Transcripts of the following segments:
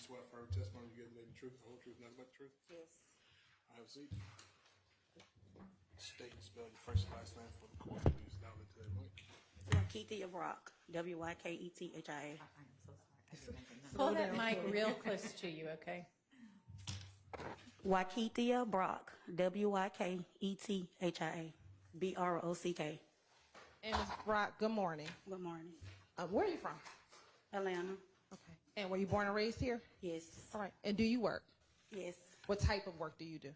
swear firm testimony you give the truth, the whole truth, nothing but the truth? Yes. I have a seat. State and spell your first and last name for the court, please. Now to the mic. Yakethia Brock, Wykethia. Pull that mic real close to you, okay? Yakethia Brock, Wykethia. Brock. And Ms. Brock, good morning. Good morning. Where are you from? Atlanta. Okay. And were you born and raised here? Yes. All right. And do you work? Yes. What type of work do you do?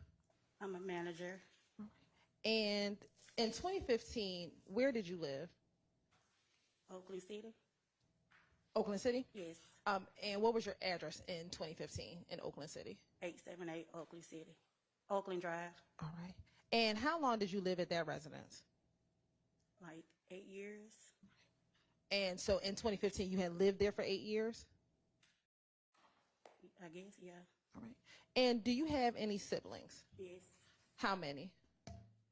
I'm a manager. And in 2015, where did you live? Oakland City. Oakland City? Yes. And what was your address in 2015 in Oakland City? 878 Oakland City. Oakland Drive. All right. And how long did you live at that residence? Like 8 years. And so in 2015, you had lived there for 8 years? I guess, yeah. All right. And do you have any siblings? Yes. How many?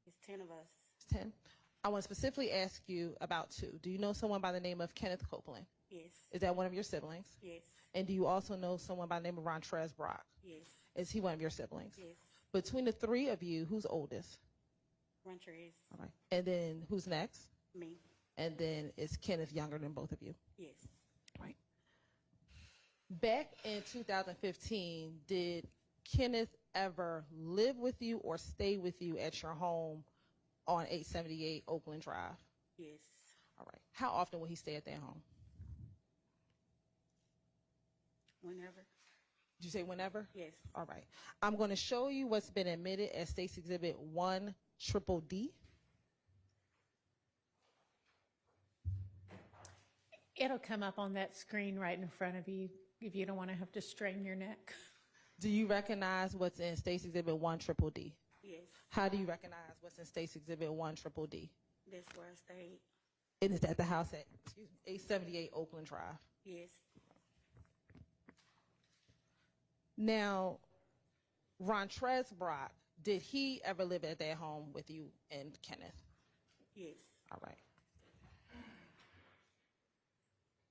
It's 10 of us. 10. I want to specifically ask you about 2. Do you know someone by the name of Kenneth Copeland? Yes. Is that one of your siblings? Yes. And do you also know someone by the name of Untitled Brock? Yes. Is he one of your siblings? Yes. Between the 3 of you, who's oldest? Rancher's. All right. And then who's next? Me. And then is Kenneth younger than both of you? Yes. Right. Back in 2015, did Kenneth ever live with you or stay with you at your home on 878 Oakland Drive? Yes. All right. How often would he stay at that home? Whenever. Did you say whenever? Yes. All right. I'm going to show you what's been admitted as State's Exhibit 1 Triple D. It'll come up on that screen right in front of you if you don't want to have to strain your neck. Do you recognize what's in State's Exhibit 1 Triple D? Yes. How do you recognize what's in State's Exhibit 1 Triple D? That's where I stayed. It is at the house at 878 Oakland Drive. Yes. Now, Rontrez Brock, did he ever live at that home with you and Kenneth? Yes. All right.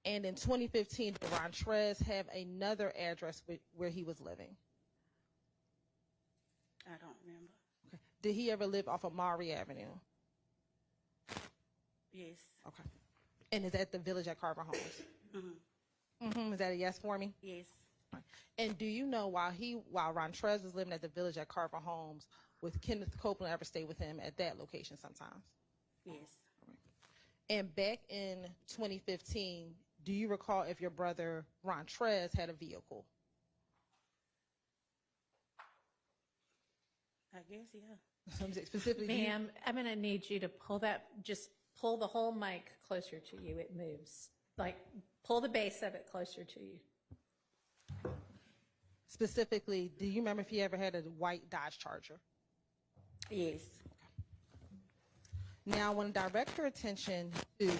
And in 2015, did Rontrez have another address where he was living? I don't remember. Okay. Did he ever live off of Maury Avenue? Yes. Okay. And is that the Village at Carver Homes? Is that a yes for me? Yes. Right. And do you know while Rontrez was living at the Village at Carver Homes, would Kenneth Copeland ever stay with him at that location sometimes? Yes. All right. And back in 2015, do you recall if your brother Rontrez had a vehicle? I guess, yeah. Specifically, Ma'am, I'm going to need you to just pull the whole mic closer to you. It moves. Like, pull the base of it closer to you. Specifically, do you remember if he ever had a white Dodge Charger? Yes. Now, I want to direct your attention to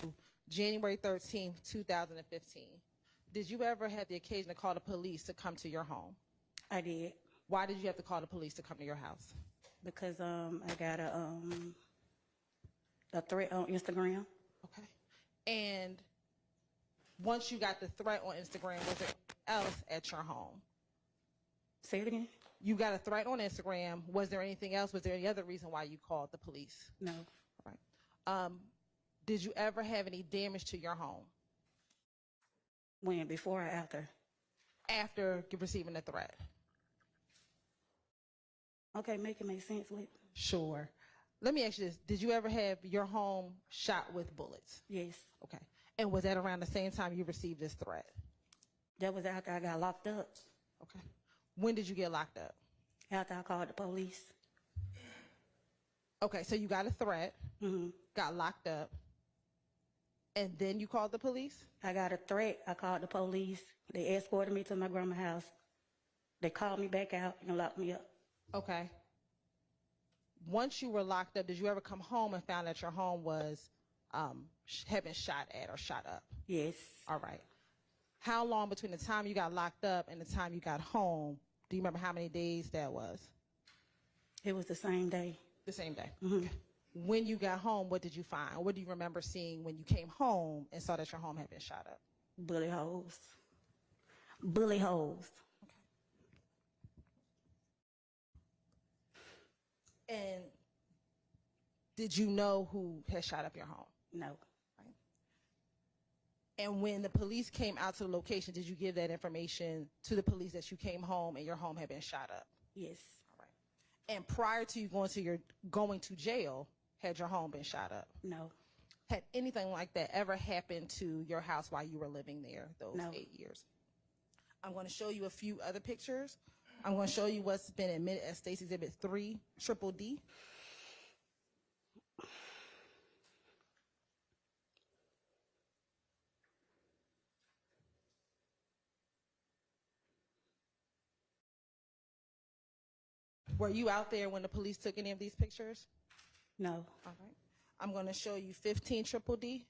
January 13th, 2015. Did you ever have the occasion to call the police to come to your home? I did. Why did you have to call the police to come to your house? Because I got a threat on Instagram. Okay. And once you got the threat on Instagram, was there else at your home? Say it again? You got a threat on Instagram. Was there anything else? Was there any other reason why you called the police? No. All right. Did you ever have any damage to your home? When? Before or after? After receiving the threat? Okay, make it make sense with. Sure. Let me ask you this. Did you ever have your home shot with bullets? Yes. Okay. And was that around the same time you received this threat? That was after I got locked up. Okay. When did you get locked up? After I called the police. Okay, so you got a threat, got locked up, and then you called the police? I got a threat. I called the police. They escorted me to my grandma's house. They called me back out and locked me up. Okay. Once you were locked up, did you ever come home and found that your home was had been shot at or shot up? Yes. All right. How long between the time you got locked up and the time you got home? Do you remember how many days that was? It was the same day. The same day. Okay. When you got home, what did you find? What do you remember seeing when you came home and saw that your home had been shot up? Bullet holes. Bullet holes. And did you know who had shot up your home? No. And when the police came out to the location, did you give that information to the police that you came home and your home had been shot up? Yes. All right. And prior to you going to jail, had your home been shot up? No. Had anything like that ever happened to your house while you were living there those No. 8 years? I'm going to show you a few other pictures. I'm going to show you what's been admitted as State's Exhibit 3, Triple D. Were you out there when the police took any of these pictures? No. All right. I'm going to show you 15 Triple D.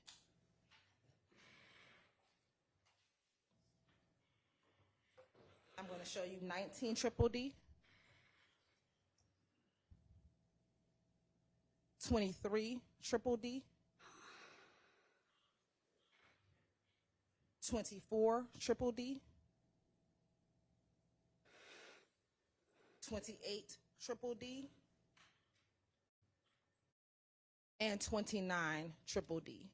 I'm going to show you 19 Triple D. 23 Triple D. 24 Triple D. 28 Triple D. And 29 Triple D.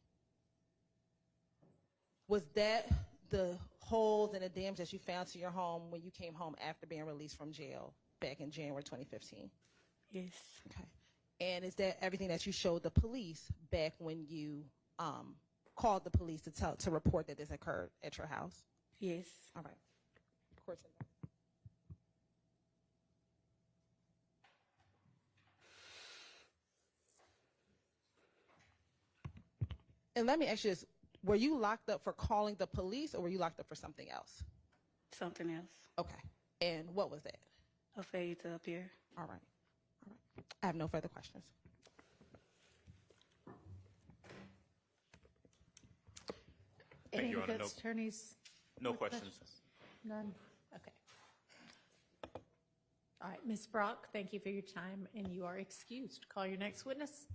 Was that the holes and the damage that you found to your home when you came home after being released from jail back in January 2015? Yes. Okay. And is that everything that you showed the police back when you called the police to report that this occurred at your house? Yes. All right. Court's in. And let me ask you this. Were you locked up for calling the police, or were you locked up for something else? Something else. Okay. And what was that? A failure to appear. All right. All right. I have no further questions. Any Thank you, Your Honor. defense attorneys? No with questions. None? Okay. All right, Ms. Brock, thank you for your time, and you are excused. Call your next witness.